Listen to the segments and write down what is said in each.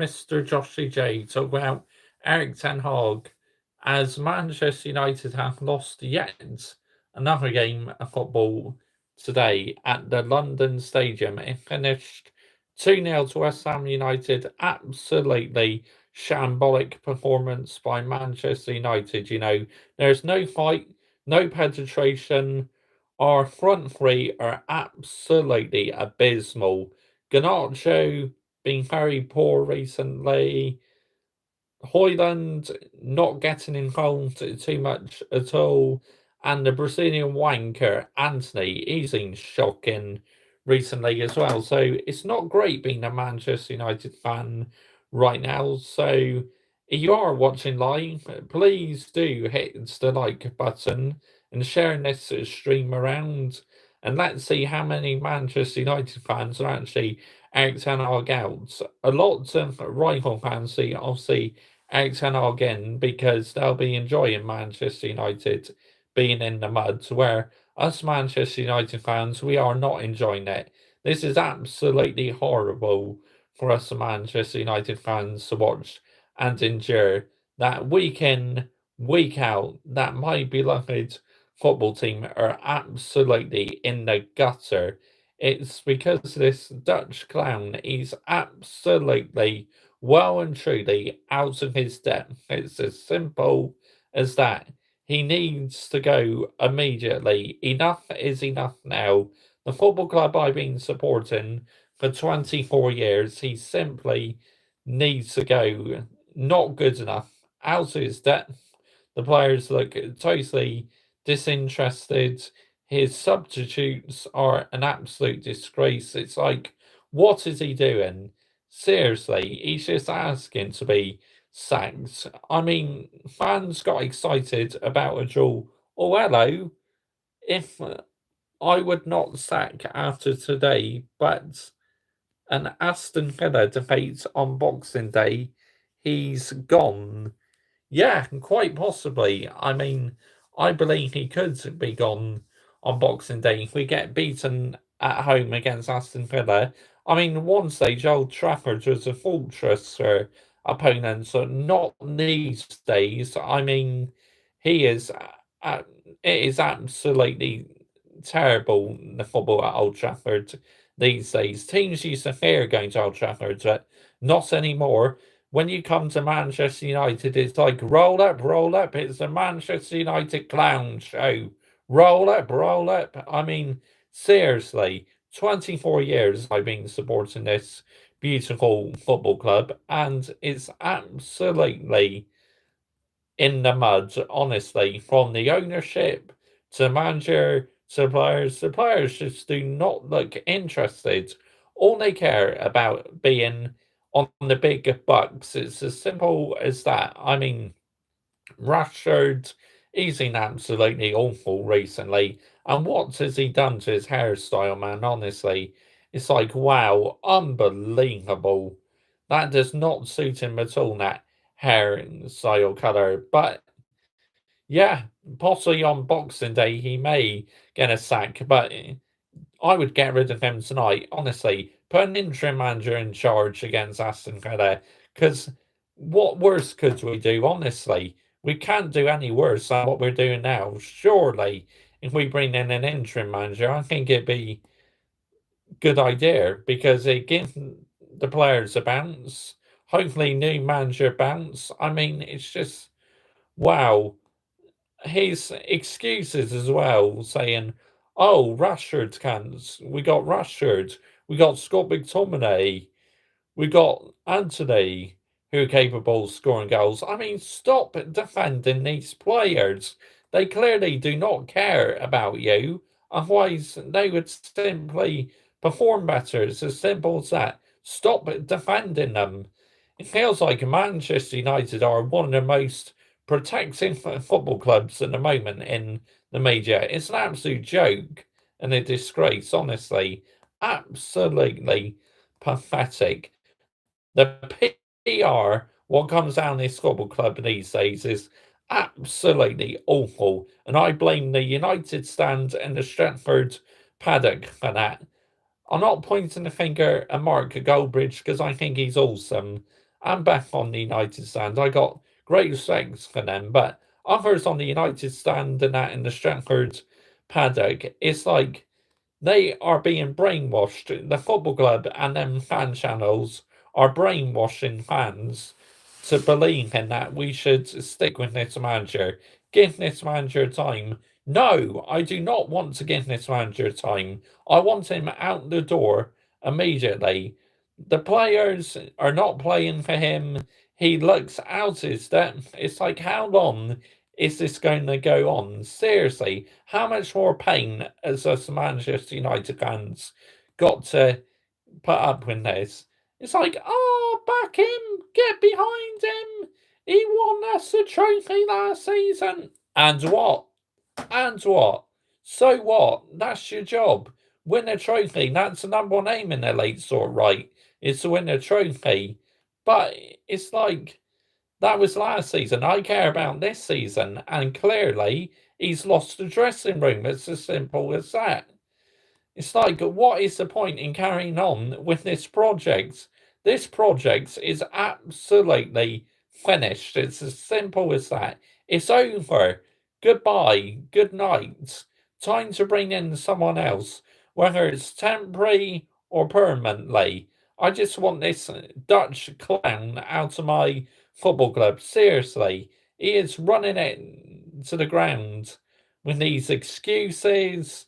Mr. Joshy J talk about Erik Ten Hag as Manchester United have lost yet another game of football today at the London Stadium. It finished 2-0 to West Ham United. Absolutely shambolic performance by Manchester United. There's no fight, no penetration. Our front three are absolutely abysmal. Garnacho been very poor recently. Hoyland not getting involved too much at all. And the Brazilian wanker, Anthony, he's been shocking recently as well. So it's not great being a Manchester United fan right now. So if you are watching live, please do hit the like button and share this stream around. And let's see how many Manchester United fans are actually Erik Ten Hag out. A lot of rival fans see, obviously, Erik Ten Hag in because they'll be enjoying Manchester United being in the mud, where us Manchester United fans, we are not enjoying it. This is absolutely horrible for us Manchester United fans to watch and endure that week in, week out, that my beloved football team are absolutely in the gutter. It's because this Dutch clown is absolutely well and truly out of his depth. It's as simple as that. He needs to go immediately. Enough is enough now. The football club I've been supporting for 24 years, he simply needs to go. Not good enough. Out of his depth. The players look totally disinterested. His substitutes are an absolute disgrace. It's like, what is he doing? Seriously, he's just asking to be sacked. I mean, fans got excited about a draw. Oh, hello. If I would not sack after today, but an Aston Villa defeat on Boxing Day, he's gone. Yeah, quite possibly. I mean, I believe he could be gone on Boxing Day if we get beaten at home against Aston Villa. I mean, one stage Old Trafford was a fortress for opponents, so not these days. I mean, he is. It is absolutely terrible the football at Old Trafford these days. Teams used to fear going to Old Trafford, but not anymore. When you come to Manchester United, it's like roll up, roll up. It's the Manchester United clown show. Roll up, roll up. I mean, seriously, 24 years I've been supporting this beautiful football club, and it's absolutely in the mud, honestly, from the ownership to the manager to the players. The players just do not look interested. All they care about being on the big bucks. It's as simple as that. I mean, Rashford, he's been absolutely awful recently. And what has he done to his hairstyle, man? Honestly, it's like, wow, unbelievable. That does not suit him at all, that hair style colour. But yeah, possibly on Boxing Day, he may get a sack. But I would get rid of him tonight. Honestly, put an interim manager in charge against Aston Villa. Because what worse could we do? Honestly, we can't do any worse than what we're doing now. Surely, if we bring in an interim manager, I think it'd be a good idea because it gives the players a bounce. Hopefully, new manager bounce. I mean, it's just wow. His excuses as well, saying, "Oh, Rashford can't. We got Rashford. We got Scott McTominay. We got Anthony, who are capable of scoring goals." I mean, stop defending these players. They clearly do not care about you. Otherwise, they would simply perform better. It's as simple as that. Stop defending them. It feels like Manchester United are one of the most protecting football clubs at the moment in the media. It's an absolute joke and a disgrace, honestly. Absolutely pathetic. The PR, what comes down this football club these days, is absolutely awful. And I blame the United stand and the Stretford paddock for that. I'm not pointing the finger at Mark Goldbridge because I think he's awesome. I'm back on the United stand. I got great respect for them, but others on the United stand and that in the Stratford paddock, it's like they are being brainwashed. The football club and them fan channels are brainwashing fans to believe in that we should stick with this manager. Give this manager time. No, I do not want to give this manager time. I want him out the door immediately. The players are not playing for him. He looks out his depth. It's like, how long is this going to go on? Seriously, how much more pain has us Manchester United fans got to put up with this? It's like, oh, back him, get behind him. He won us a trophy last season. And what? And what? So what? That's your job. Win a trophy. That's the number one aim in the late sort, right? Is to win a trophy. But it's like, that was last season. I care about this season, and clearly he's lost the dressing room. It's as simple as that. It's like, what is the point in carrying on with this project? This project is absolutely finished. It's as simple as that. It's over. Goodbye. Good night. Time to bring in someone else, whether it's temporary or permanently. I just want this Dutch clown out of my football club. Seriously, he is running it to the ground with these excuses,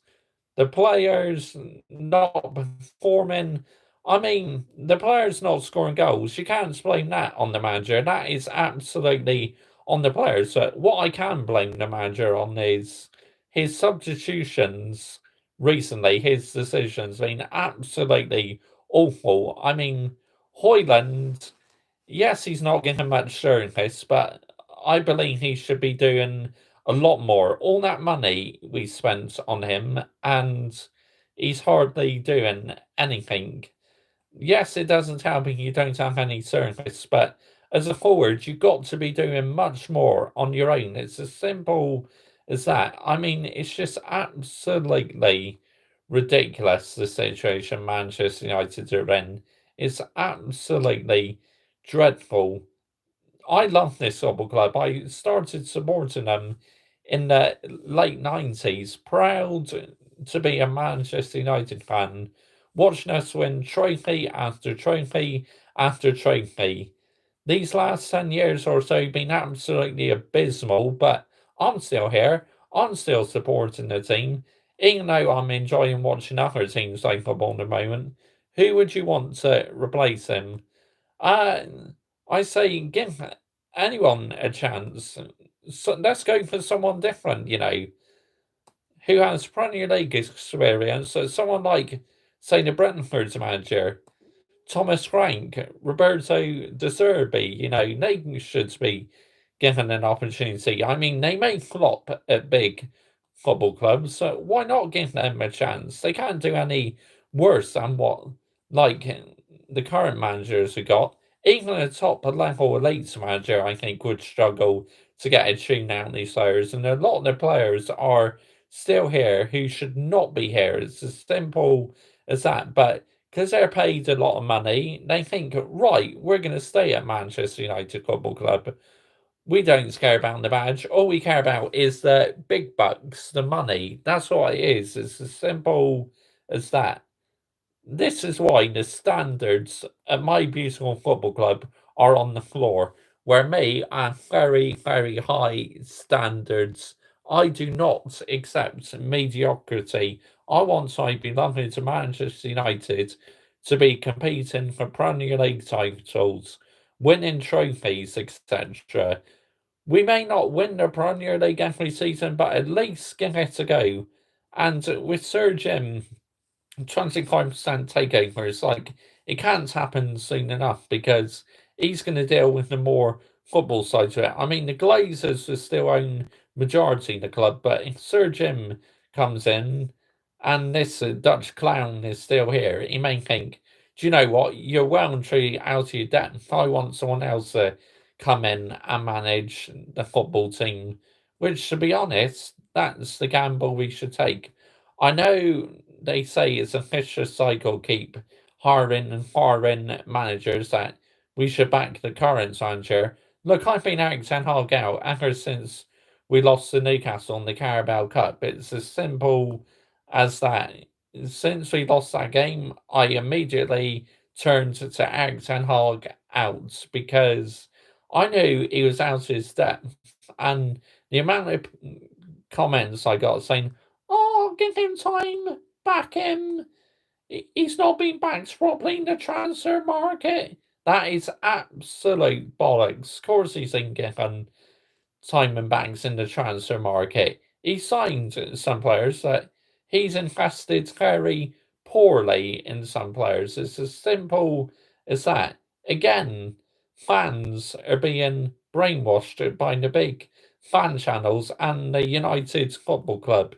the players not performing. I mean, the players not scoring goals. You can't blame that on the manager. That is absolutely on the players. So what I can blame the manager on is his substitutions recently. His decisions been absolutely awful. I mean, Hoyland, yes, he's not getting much service, but I believe he should be doing a lot more. All that money we spent on him, and he's hardly doing anything. Yes, it doesn't help if you don't have any service, but as a forward, you've got to be doing much more on your own. It's as simple as that. I mean, it's just absolutely ridiculous the situation Manchester United are in. It's absolutely dreadful. I love this football club. I started supporting them in the late 90s. Proud to be a Manchester United fan, watching us win trophy after trophy after trophy. These last 10 years or so have been absolutely abysmal, but I'm still here. I'm still supporting the team, even though I'm enjoying watching other teams play football at the moment. Who would you want to replace him? Uh, I say give anyone a chance. So let's go for someone different, who has Premier League experience. So someone like, say, the Brentford's manager, Thomas Frank, Roberto De Zerbi, they should be given an opportunity. I mean, they may flop at big football clubs, so why not give them a chance? They can't do any worse than what, like, the current managers have got. Even a top level elites manager, I think, would struggle to get a tune out of these players, and a lot of the players are still here who should not be here. It's as simple as that. But because they're paid a lot of money, they think, right, we're going to stay at Manchester United Football Club. We don't care about the badge. All we care about is the big bucks, the money. That's what it is. It's as simple as that. This is why the standards at my beautiful football club are on the floor, where me I have very, very high standards. I do not accept mediocrity. I want my beloved Manchester United to be competing for Premier League titles, winning trophies, etc. We may not win the Premier League every season, but at least give it a go. And with Sir Jim 25% takeover is like, it can't happen soon enough because he's going to deal with the more football side to it. I mean, the Glazers will still own majority in the club, but if Sir Jim comes in and this Dutch clown is still here, he may think, do you know what? You're well and truly out of your depth. I want someone else to come in and manage the football team, which, to be honest, that's the gamble we should take. I know they say it's a vicious cycle, keep hiring and firing managers that we should back the current manager. Look, I've been Erik Ten Hag out ever since we lost to Newcastle in the Carabao Cup. It's as simple as that. Since we lost that game, I immediately turned to Erik Ten Hag out because I knew he was out of his depth. And the amount of comments I got saying, "Oh, give him time, back him. He's not been backed properly in the transfer market." That is absolute bollocks. Of course, he's been given Simon Banks in the transfer market. He signed some players that he's invested very poorly in some players. It's as simple as that. Again, fans are being brainwashed by the big fan channels and the United Football Club.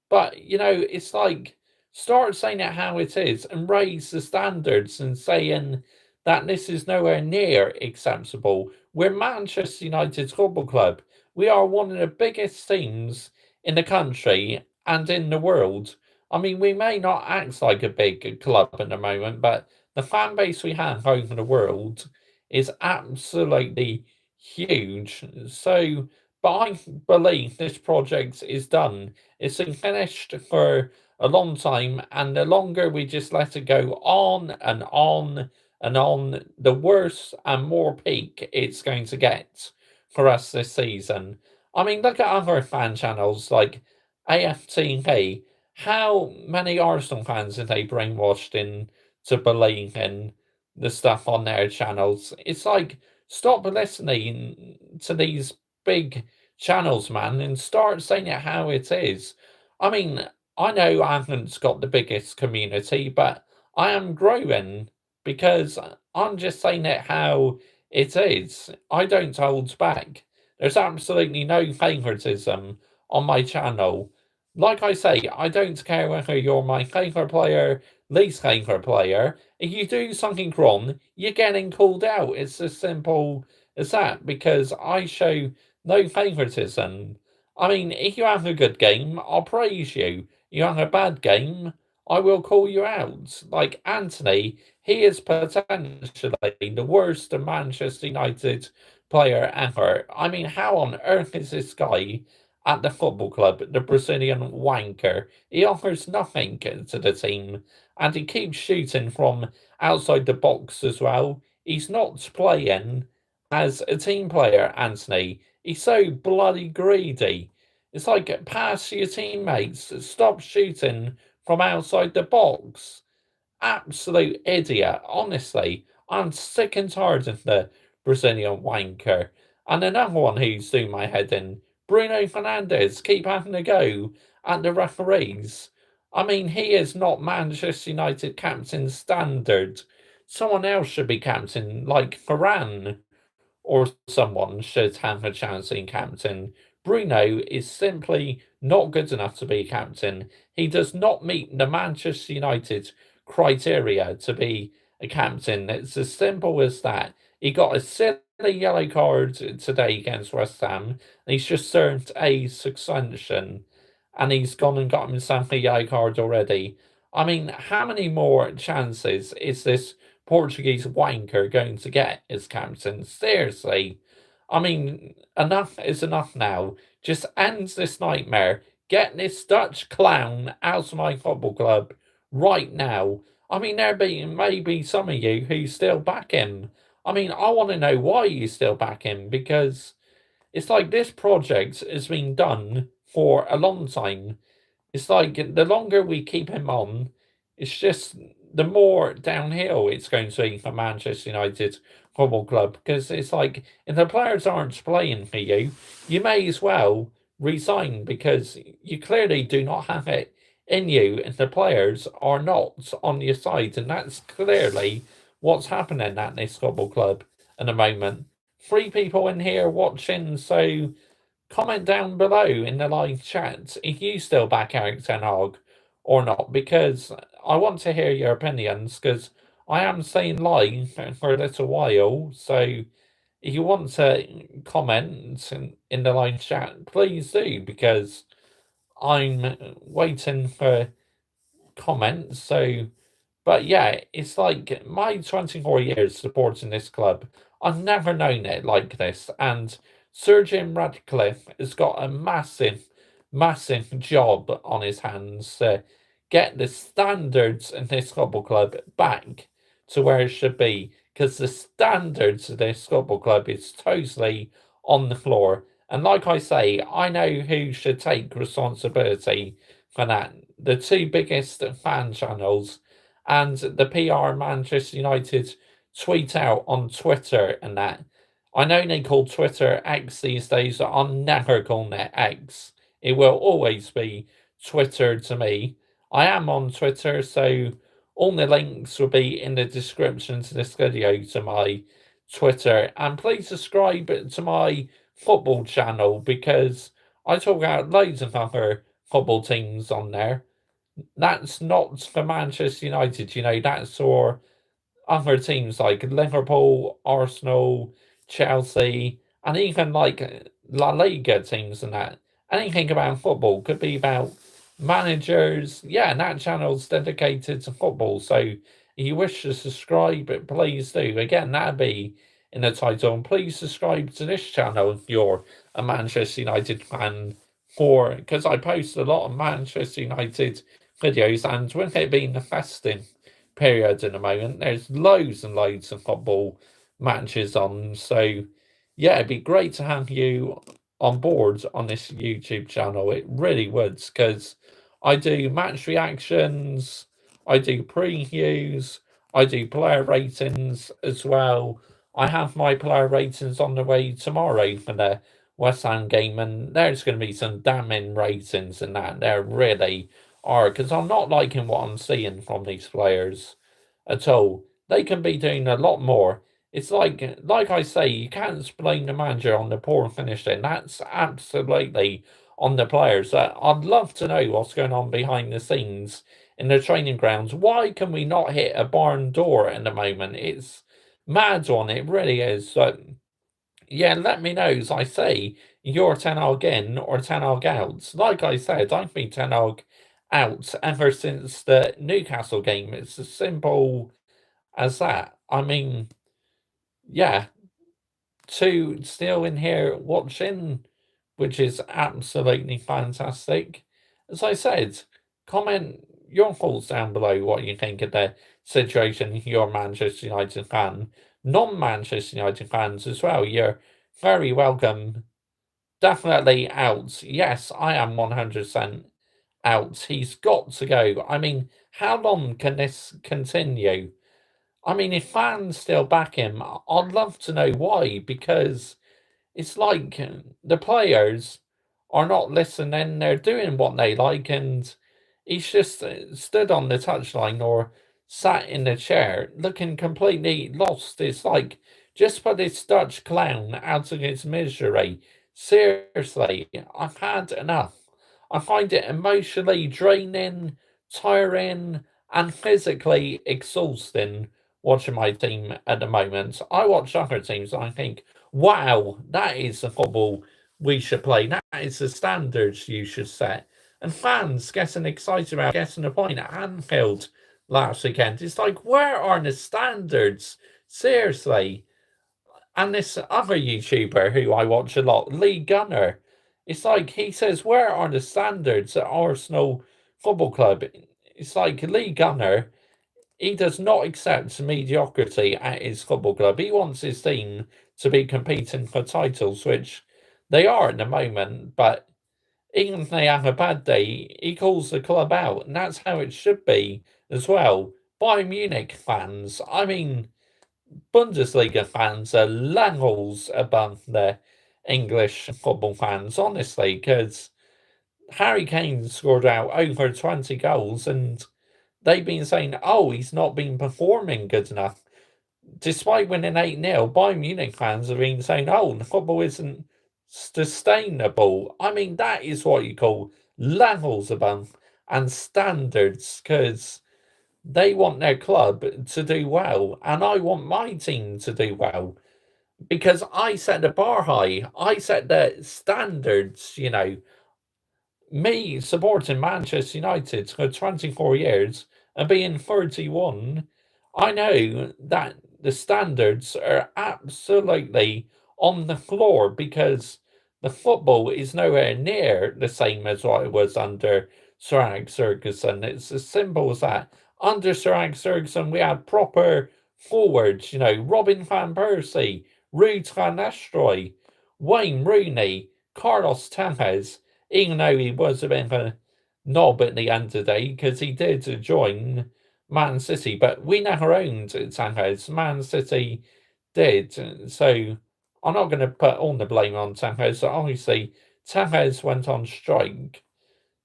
But, it's like start saying it how it is and raise the standards and saying that this is nowhere near acceptable. We're Manchester United Football Club. We are one of the biggest teams in the country and in the world. I mean, we may not act like a big club at the moment, but the fan base we have over the world is absolutely huge. So, but I believe this project is done. It's been finished for a long time, and the longer we just let it go on and on and on, the worse and more peak it's going to get for us this season. I mean, look at other fan channels like AFTV. How many Arsenal fans have they brainwashed into believing the stuff on their channels? It's like, stop listening to these big channels, man, and start saying it how it is. I mean, I know I haven't got the biggest community, but I am growing because I'm just saying it how it is. I don't hold back. There's absolutely no favoritism on my channel. Like I say, I don't care whether you're my favourite player, least favourite player. If you do something wrong, you're getting called out. It's as simple as that because I show no favouritism. I mean, if you have a good game, I'll praise you. You have a bad game, I will call you out. Like Anthony, he is potentially the worst Manchester United player ever. I mean, how on earth is this guy at the football club, the Brazilian wanker? He offers nothing to the team, and he keeps shooting from outside the box as well. He's not playing as a team player, Anthony. He's so bloody greedy. It's like pass your teammates, stop shooting from outside the box. Absolute idiot. Honestly, I'm sick and tired of the Brazilian wanker. And another one who's doing my head in, Bruno Fernandes, keep having a go at the referees. I mean, he is not Manchester United captain standard. Someone else should be captain, like Varane or someone should have a chance in captain. Bruno is simply not good enough to be captain. He does not meet the Manchester United criteria to be a captain. It's as simple as that. He got a silly yellow card today against West Ham. And he's just served a suspension and he's gone and got himself a yellow card already. I mean, how many more chances is this Portuguese wanker going to get as captain? Seriously. I mean, enough is enough now. Just end this nightmare. Get this Dutch clown out of my football club right now. I mean, may be some of you who still back him. I mean, I want to know why you still back him because it's like this project has been done for a long time. It's like the longer we keep him on, it's just the more downhill it's going to be for Manchester United Football Club because it's like if the players aren't playing for you, you may as well resign because you clearly do not have it in you and the players are not on your side, and that's clearly what's happening at this football club at the moment. Three people in here watching, so comment down below in the live chat if you still back Erik Ten Hag or not, because I want to hear your opinions, because I am staying live for a little while, so if you want to comment in the live chat, please do, because I'm waiting for comments, so But yeah, it's like my 24 years supporting this club, I've never known it like this. And Sir Jim Radcliffe has got a massive, massive job on his hands to get the standards in this football club back to where it should be. Because the standards of this football club is totally on the floor. And like I say, I know who should take responsibility for that. The two biggest fan channels and the PR Manchester United tweet out on Twitter and that. I know they call Twitter X these days, but I'm never calling it X. It will always be Twitter to me. I am on Twitter, so all the links will be in the description to this video to my Twitter. And please subscribe to my football channel because I talk about loads of other football teams on there. That's not for Manchester United, that's for other teams like Liverpool, Arsenal, Chelsea, and even like La Liga teams and that. Anything about football could be about managers. Yeah, and that channel's dedicated to football. So if you wish to subscribe, please do. Again, that'd be in the title. And please subscribe to this channel if you're a Manchester United fan. Because I post a lot of Manchester United videos, and with it being the festive period in the moment, there's loads and loads of football matches on. So, yeah, it'd be great to have you on board on this YouTube channel. It really would, because I do match reactions, I do previews, I do player ratings as well. I have my player ratings on the way tomorrow for the West Ham game, and there's going to be some damning ratings in that. There really are, because I'm not liking what I'm seeing from these players at all. They can be doing a lot more. It's like I say, you can't blame the manager on the poor finishing. That's absolutely on the players. I'd love to know what's going on behind the scenes in the training grounds. Why can we not hit a barn door at the moment? It's mad one, it really is. So, yeah, let me know, as I say, you're 10 Hag in or 10 Hag out. Like I said, I've been 10 Hag out ever since the Newcastle game. It's as simple as that. I mean, yeah, two still in here watching, which is absolutely fantastic. As I said, comment your thoughts down below what you think of the situation. You're a Manchester United fan, non-Manchester United fans as well. You're very welcome. Definitely out. Yes, I am 100% out. He's got to go. I mean, how long can this continue? I mean, if fans still back him, I'd love to know why, because it's like the players are not listening, they're doing what they like, and he's just stood on the touchline or sat in the chair looking completely lost. It's like, just put this Dutch clown out of his misery. Seriously, I've had enough. I find it emotionally draining, tiring, and physically exhausting watching my team at the moment. I watch other teams and I think, wow, that is the football we should play. That is the standards you should set. And fans getting excited about getting a point at Anfield last weekend. It's like, where are the standards? Seriously. And this other YouTuber who I watch a lot, Lee Gunner, it's like he says, where are the standards at Arsenal Football Club? It's like Lee Gunner, he does not accept mediocrity at his football club. He wants his team to be competing for titles, which they are at the moment, but even if they have a bad day, he calls the club out, and that's how it should be as well. Bayern Munich fans, I mean, Bundesliga fans are levels above the English football fans, honestly, because Harry Kane scored out over 20 goals, and they've been saying, oh, he's not been performing good enough. Despite winning 8-0, Bayern Munich fans have been saying, oh, the football isn't sustainable. I mean, that is what you call levels above and standards, because they want their club to do well, and I want my team to do well, because I set the bar high. I set the standards. Me supporting Manchester United for 24 years, and being 31, I know that the standards are absolutely on the floor because the football is nowhere near the same as what it was under Sir Alex Ferguson. It's as simple as that. Under Sir Alex Ferguson, we had proper forwards, Robin van Persie, Ruud van Nistelrooy, Wayne Rooney, Carlos Tevez, even though he was a bit of a knob at the end of the day because he did join Man City, but we never owned Tevez. Man City did. So I'm not going to put all the blame on Tevez. Obviously, Tevez went on strike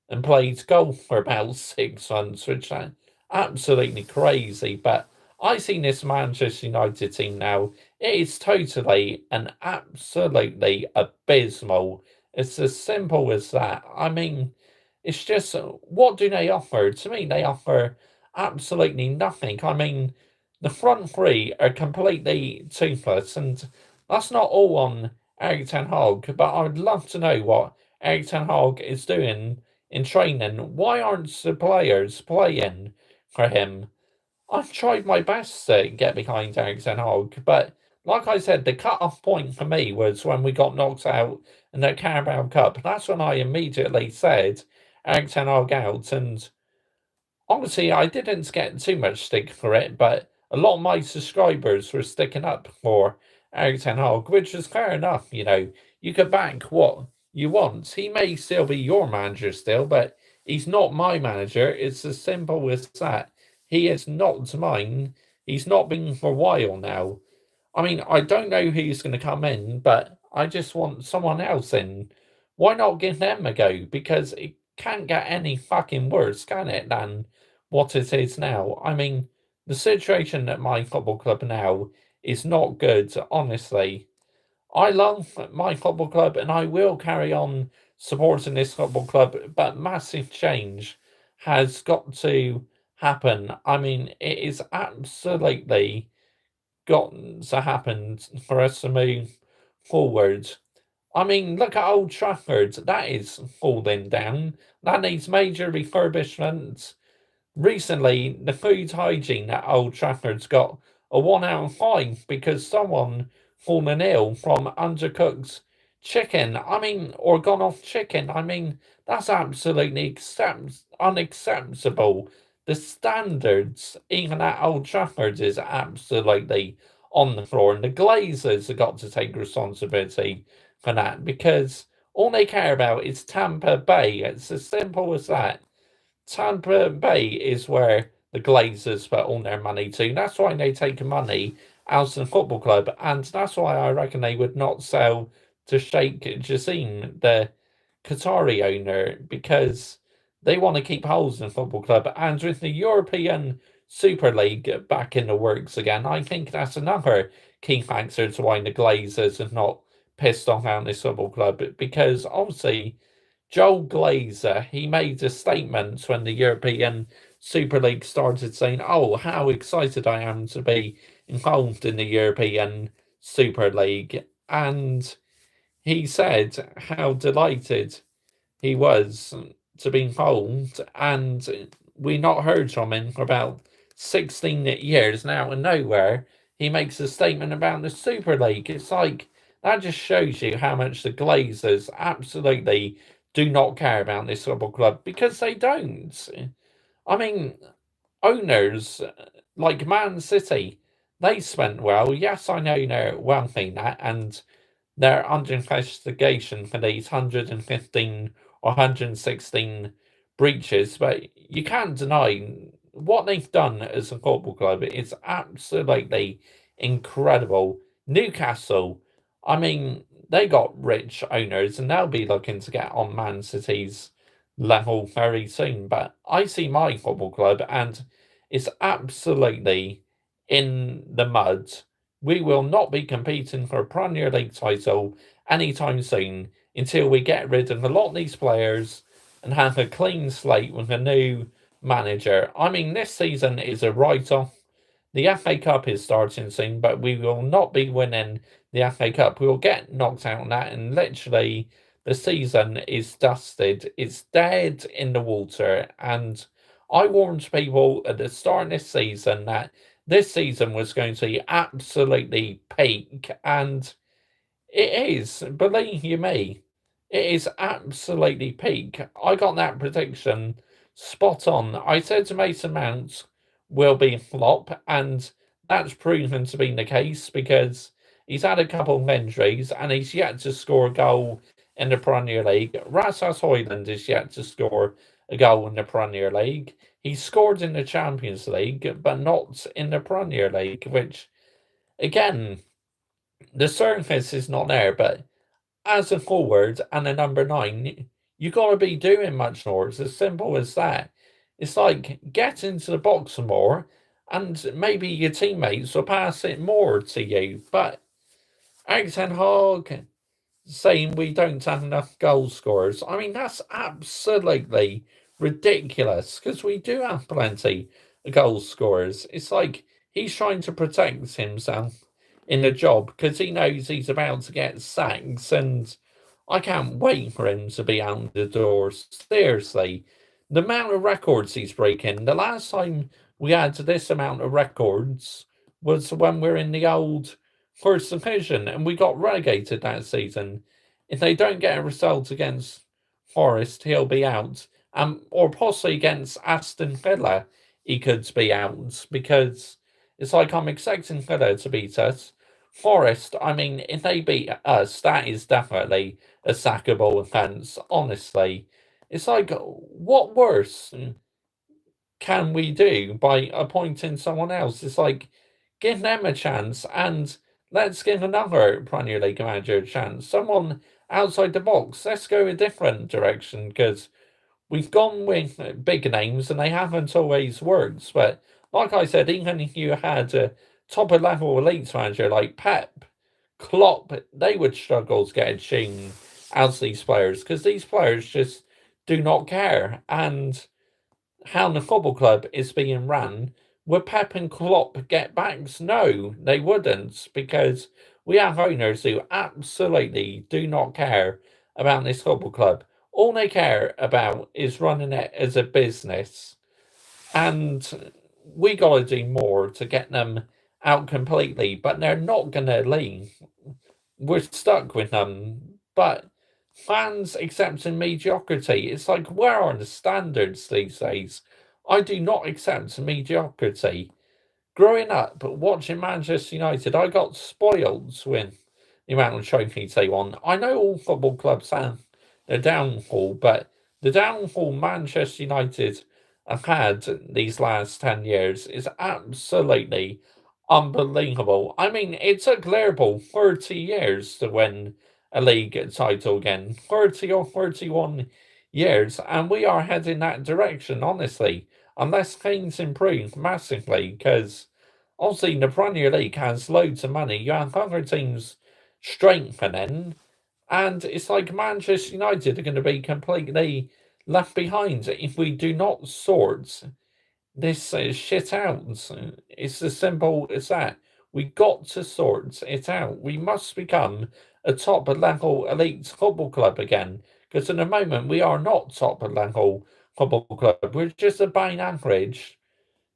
and played golf for about 6 months, which is absolutely crazy. But I see this Manchester United team now. It is totally and absolutely abysmal. It's as simple as that. I mean, it's just what do they offer? To me, they offer absolutely nothing. I mean, the front three are completely toothless, and that's not all on Erik Ten Hag. But I would love to know what Erik Ten Hag is doing in training. Why aren't the players playing for him? I've tried my best to get behind Erik Ten Hag, but like I said, the cut-off point for me was when we got knocked out in the Carabao Cup. That's when I immediately said Erik Ten Hag out, and honestly, I didn't get too much stick for it, but a lot of my subscribers were sticking up for Erik Ten Hag, which is fair enough. You could back what you want. He may still be your manager still, but he's not my manager. It's as simple as that. He is not mine. He's not been for a while now. I mean, I don't know who's going to come in, but I just want someone else in. Why not give them a go? Because it can't get any fucking worse, can it, than what it is now? I mean, the situation at my football club now is not good, honestly. I love my football club and I will carry on supporting this football club, but massive change has got to happen. I mean, it is absolutely got to happen for us to move forward. I mean, look at Old Trafford. That is falling down. That needs major refurbishment. Recently, the food hygiene at Old Trafford's got a 1 out of 5 because someone fallen ill from undercooked chicken. I mean, or gone off chicken. I mean, that's absolutely unacceptable. The standards, even at Old Trafford, is absolutely on the floor, and the Glazers have got to take responsibility for that because all they care about is Tampa Bay. It's as simple as that. Tampa Bay is where the Glazers put all their money to. That's why they take money out of the football club, and that's why I reckon they would not sell to Sheikh Jassim, the Qatari owner, because they want to keep holes in the football club. And with the European Super League back in the works again, I think that's another key factor to why the Glazers are not pissed off out this football club, because obviously Joel Glazer, he made a statement when the European Super League started saying, oh, how excited I am to be involved in the European Super League. And he said how delighted he was to be involved. And we not heard from him for about 16 years now, and nowhere he makes a statement about the Super League. It's like, that just shows you how much the Glazers absolutely do not care about this football club because they don't. I mean, owners like Man City, they spent well. Yes, I know they're wealthy that, and they're under investigation for these 115 or 116 breaches, but you can't deny what they've done as a football club. It's absolutely incredible. Newcastle, I mean, they got rich owners and they'll be looking to get on Man City's level very soon. But I see my football club and it's absolutely in the mud. We will not be competing for a Premier League title anytime soon until we get rid of a lot of these players and have a clean slate with a new manager. I mean, this season is a write-off. The FA Cup is starting soon, but we will not be winning the FA Cup. We will get knocked out on that, and literally the season is dusted. It's dead in the water, and I warned people at the start of this season that this season was going to be absolutely peak, and it is, believe you me, it is absolutely peak. I got that prediction spot on. I said to Mason Mount will be a flop, and that's proven to be the case because he's had a couple of injuries and he's yet to score a goal in the Premier League. Rasmus Højlund is yet to score a goal in the Premier League. He scored in the Champions League, but not in the Premier League, which, again, the surface is not there, but as a forward and a number nine, you got to be doing much more. It's as simple as that. It's like get into the box more, and maybe your teammates will pass it more to you. But Erik ten Hag saying we don't have enough goal scorers, I mean, that's absolutely ridiculous because we do have plenty of goal scorers. It's like he's trying to protect himself in the job because he knows he's about to get sacks, and I can't wait for him to be out the door. Seriously, the amount of records he's breaking. The last time we had this amount of records was when we are in the old First Division and we got relegated that season. If they don't get a result against Forest, he'll be out. Or possibly against Aston Villa, he could be out because it's like I'm expecting Villa to beat us. Forest, I mean, if they beat us, that is definitely a sackable offence, honestly. It's like, what worse can we do by appointing someone else? It's like, give them a chance and let's give another Premier League manager a chance. Someone outside the box. Let's go a different direction because we've gone with big names and they haven't always worked. But like I said, even if you had a top level elite manager like Pep, Klopp, they would struggle to get a tune out of these players because these players just do not care. And how the football club is being run, would Pep and Klopp get backs? No, they wouldn't, because we have owners who absolutely do not care about this football club. All they care about is running it as a business. And we got to do more to get them out completely, but they're not going to leave. We're stuck with them. But fans accepting mediocrity, it's like, where are the standards these days? I do not accept mediocrity. Growing up watching Manchester United, I got spoiled with the amount of trophies they won. I know all football clubs have their downfall, but the downfall Manchester United have had these last 10 years is absolutely unbelievable. I mean, it took Liverpool 30 years to win a league title again, 30 or 31 years, and we are heading that direction, honestly, unless things improve massively, because obviously the Premier League has loads of money, you have other teams strengthening, and it's like Manchester United are going to be completely left behind if we do not sort this shit out. It's as simple as that. We got to sort it out. We must become a top level elite football club again. Because at the moment we are not top level football club. We're just a bang average,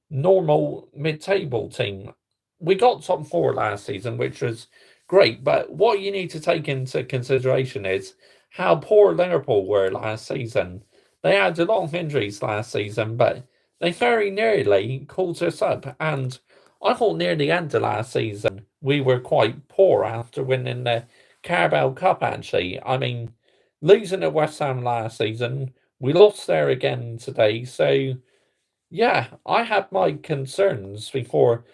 normal mid-table team. We got top four last season, which was great. But what you need to take into consideration is how poor Liverpool were last season. They had a lot of injuries last season, but they very nearly called us up. And I thought near the end of last season, we were quite poor after winning the Carabao Cup, actually. I mean, losing at West Ham last season, we lost there again today. So, yeah, I had my concerns before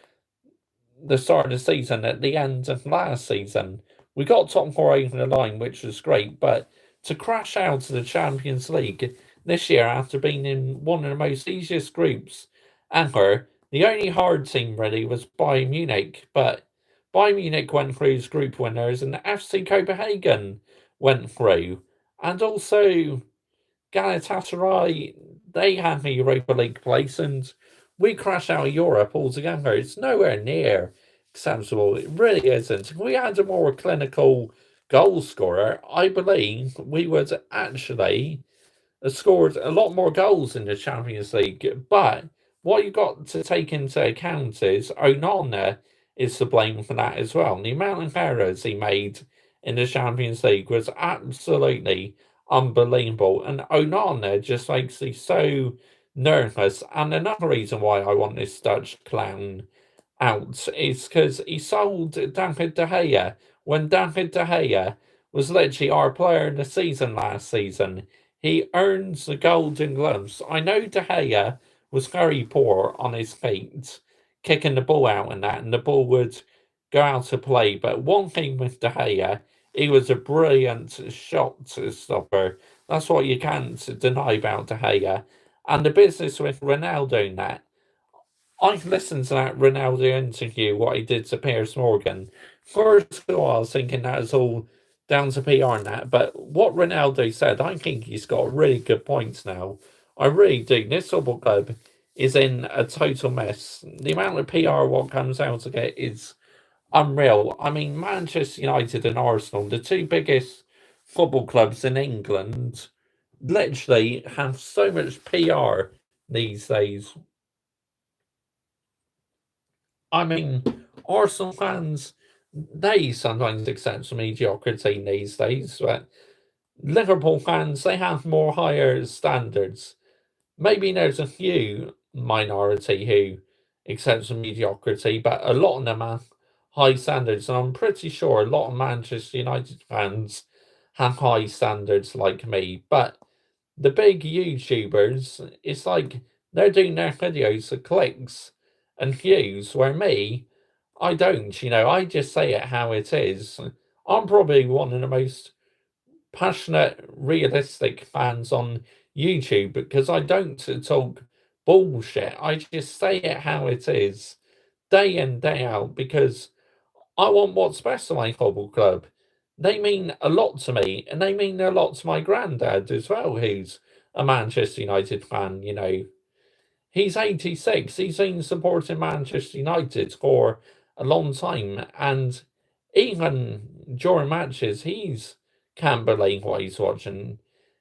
the start of the season at the end of last season. We got top four over the line, which was great, but to crash out of the Champions League this year after being in one of the most easiest groups ever, the only hard team really was Bayern Munich, but Bayern Munich went through as group winners and FC Copenhagen went through. And also Galatasaray, they had the Europa League place, and we crash out of Europe altogether. It's nowhere near acceptable. It really isn't. If we had a more clinical goal scorer, I believe we would actually has scored a lot more goals in the Champions League. But what you've got to take into account is Onana is to blame for that as well. And the amount of errors he made in the Champions League was absolutely unbelievable. And Onana just makes me so nervous. And another reason why I want this Dutch clown out is because he sold David De Gea when David De Gea was literally our player of the season last season. He earns the Golden Gloves. I know De Gea was very poor on his feet, kicking the ball out and the ball would go out to play. But one thing with De Gea, he was a brilliant shot stopper. That's what you can't deny about De Gea. And the business with Ronaldo in that, I've listened to that Ronaldo interview, what he did to Piers Morgan. First of all, I was thinking that was all down to PR and that, but what Ronaldo said, I think he's got really good points now. I really do. This football club is in a total mess. The amount of PR what comes out of it is unreal. I mean, Manchester United and Arsenal, the two biggest football clubs in England, literally have so much PR these days. I mean, Arsenal fans, they sometimes accept mediocrity these days, but Liverpool fans, they have more higher standards. Maybe there's a few minority who accept mediocrity, but a lot of them have high standards, and I'm pretty sure a lot of Manchester United fans have high standards like me, but the big YouTubers, it's like they're doing their videos for clicks and views, where me, I don't, I just say it how it is. I'm probably one of the most passionate, realistic fans on YouTube because I don't talk bullshit. I just say it how it is, day in, day out, because I want what's best for my football club. They mean a lot to me, and they mean a lot to my granddad as well, who's a Manchester United fan. He's 86. He's been supporting Manchester United for a long time, and even during matches, he's can't believe what he's watching.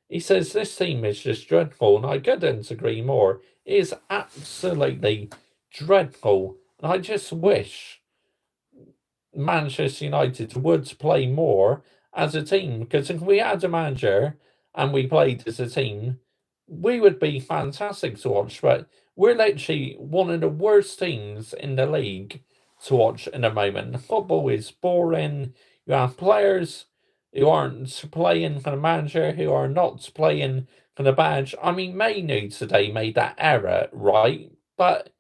He says this team is just dreadful, and I couldn't agree more. It is absolutely dreadful, and I just wish Manchester United would play more as a team, because if we had a manager and we played as a team, we would be fantastic to watch. But we're literally one of the worst teams in the league to watch in the moment. The football is boring. You have players who aren't playing for the manager, who are not playing for the badge. I mean, Mainu today made that error, right? But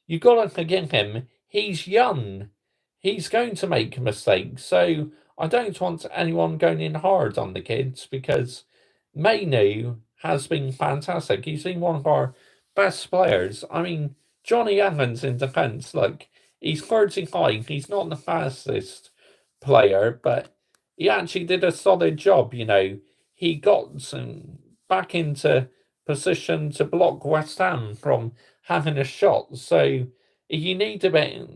you got to forgive him. He's young. He's going to make mistakes. So I don't want anyone going in hard on the kids, because Mainu has been fantastic. He's been one of our best players. I mean, Johnny Evans in defence, look, he's 35. He's not the fastest player, but he actually did a solid job. He got some back into position to block West Ham from having a shot. So if you need a bit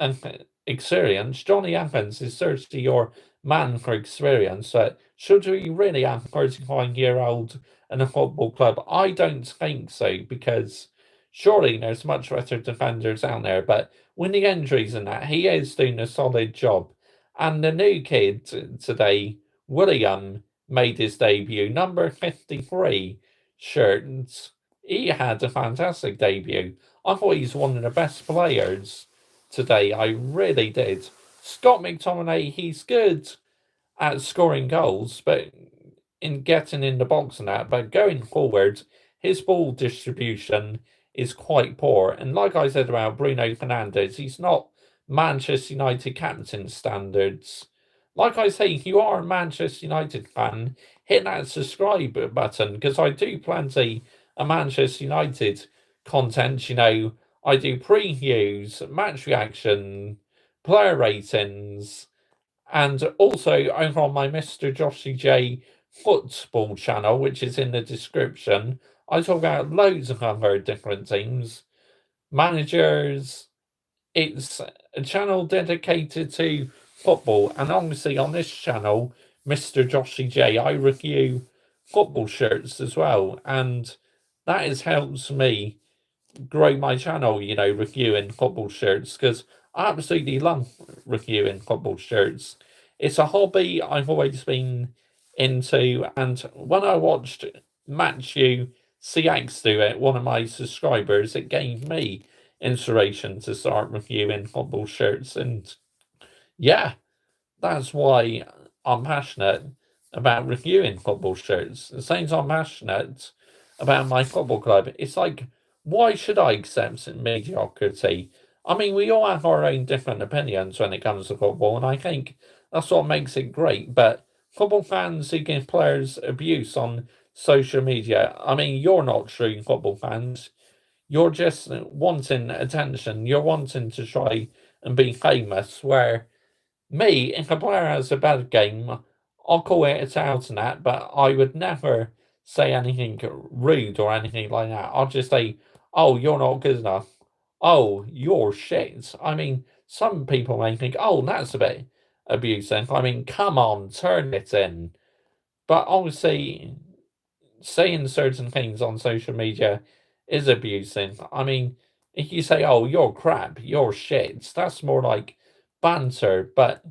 of experience, Johnny Evans is certainly your man for experience. But should we really have a 35-year-old in a football club? I don't think so, because surely there's much better defenders out there. But with the injuries and that, he is doing a solid job. And the new kid today, William, made his debut, number 53 shirts. He had a fantastic debut. I thought he's one of the best players today. I really did. Scott McTominay, he's good at scoring goals, but in getting in the box and that, but going forward, his ball distribution is quite poor. And like I said about Bruno Fernandes, he's not Manchester United captain standards. Like I say, if you are a Manchester United fan, hit that subscribe button, because I do plenty of Manchester United content. I do previews, match reaction, player ratings, and also over on my Mr. Joshy J football channel, which is in the description, I talk about loads of other different teams, managers. It's a channel dedicated to football, and obviously on this channel, Mr. Joshy J, I review football shirts as well, and that has helped me grow my channel, reviewing football shirts, because I absolutely love reviewing football shirts. It's a hobby I've always been into, and when I watched Matthew CX do it, one of my subscribers, it gave me inspiration to start reviewing football shirts, and yeah, that's why I'm passionate about reviewing football shirts. The same as I'm passionate about my football club. It's like, why should I accept mediocrity? I mean, we all have our own different opinions when it comes to football, and I think that's what makes it great. But football fans who give players abuse on social media, I mean, you're not true football fans. You're just wanting attention. You're wanting to try and be famous, where me, if a player has a bad game, I'll call it out and that, but I would never say anything rude or anything like that. I'll just say, oh, you're not good enough. Oh, you're shit. I mean, some people may think, oh, that's a bit abusive. I mean, come on, turn it in. But obviously, saying certain things on social media is abusive. I mean, if you say, oh, you're crap, you're shit, that's more like banter, but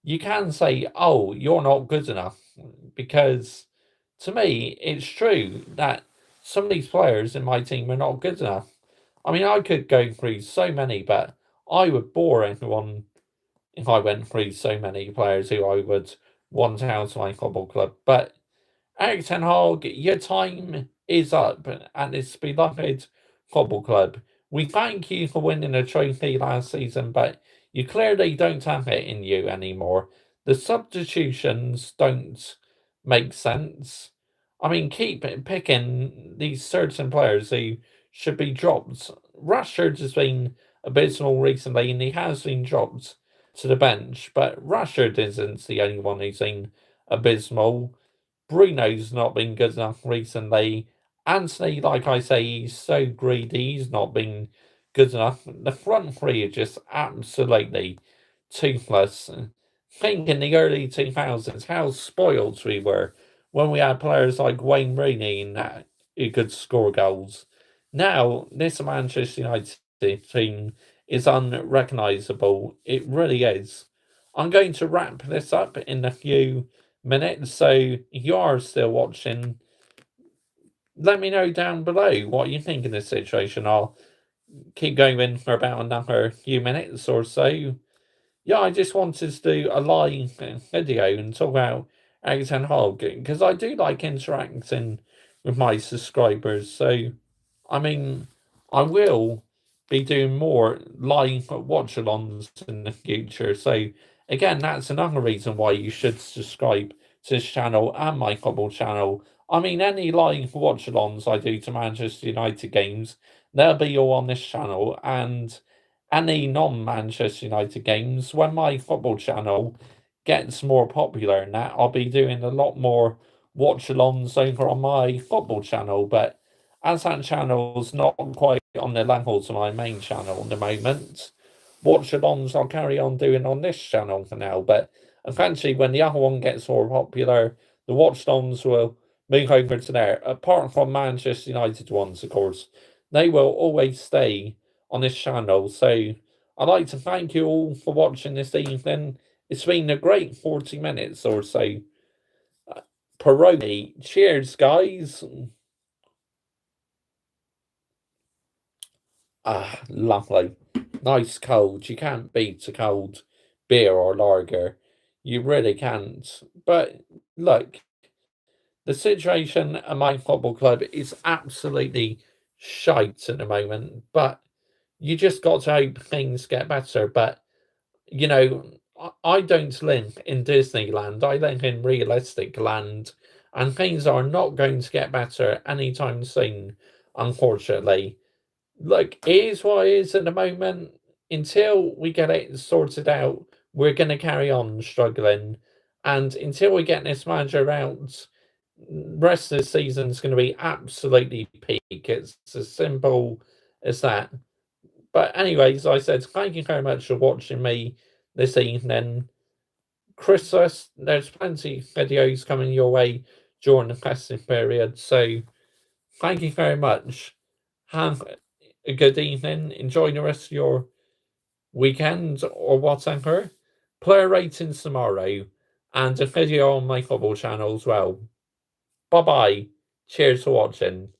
you can say, oh, you're not good enough, because to me, it's true that some of these players in my team are not good enough. I mean, I could go through so many, but I would bore everyone if I went through so many players who I would want out of my football club. But Erik ten Hag, your time is up at this beloved football club. We thank you for winning a trophy last season, but you clearly don't have it in you anymore. The substitutions don't make sense. I mean, keep picking these certain players who should be dropped. Rashford has been abysmal recently, and he has been dropped to the bench, but Rashford isn't the only one who's been abysmal. Bruno's not been good enough recently. Anthony, like I say, he's so greedy, he's not been good enough. The front three are just absolutely toothless. Think in the early 2000s how spoiled we were when we had players like Wayne Rooney and that who could score goals. Now, this Manchester United team is unrecognisable. It really is. I'm going to wrap this up in a few minutes. So if you are still watching, let me know down below what you think of this situation. I'll keep going in for about another few minutes or so. Yeah, I just wanted to do a live video and talk about Erik ten Hag, because I do like interacting with my subscribers. So, I mean, I will be doing more live watch-alongs in the future. So, again, that's another reason why you should subscribe to this channel and my football channel. I mean, any live watch-alongs I do to Manchester United games, they'll be all on this channel, and any non-Manchester United games, when my football channel gets more popular and that, I'll be doing a lot more watch-alongs over on my football channel. But as that channel's not quite on the level to my main channel at the moment, watch-alongs I'll carry on doing on this channel for now. But eventually, when the other one gets more popular, the watch-alongs will move over to there. Apart from Manchester United ones, of course, they will always stay on this channel. So I'd like to thank you all for watching this evening. It's been a great 40 minutes or so. Peroni. Cheers, guys. Ah, lovely. Nice cold. You can't beat a cold beer or lager. You really can't. But look, the situation at my football club is absolutely shite at the moment. But you just got to hope things get better. But you know, I don't live in Disneyland. I live in realistic land, and things are not going to get better anytime soon, unfortunately. Look, it is what it is at the moment. Until we get it sorted out, we're going to carry on struggling. And until we get this manager out, rest of the season is going to be absolutely peak. It's as simple as that. But anyways, I said thank you very much for watching me this evening. Christmas, there's plenty of videos coming your way during the festive period. So thank you very much. Have a good evening. Enjoy the rest of your weekend or whatever. Player ratings tomorrow and a video on my football channel as well. Bye bye. Cheers for watching.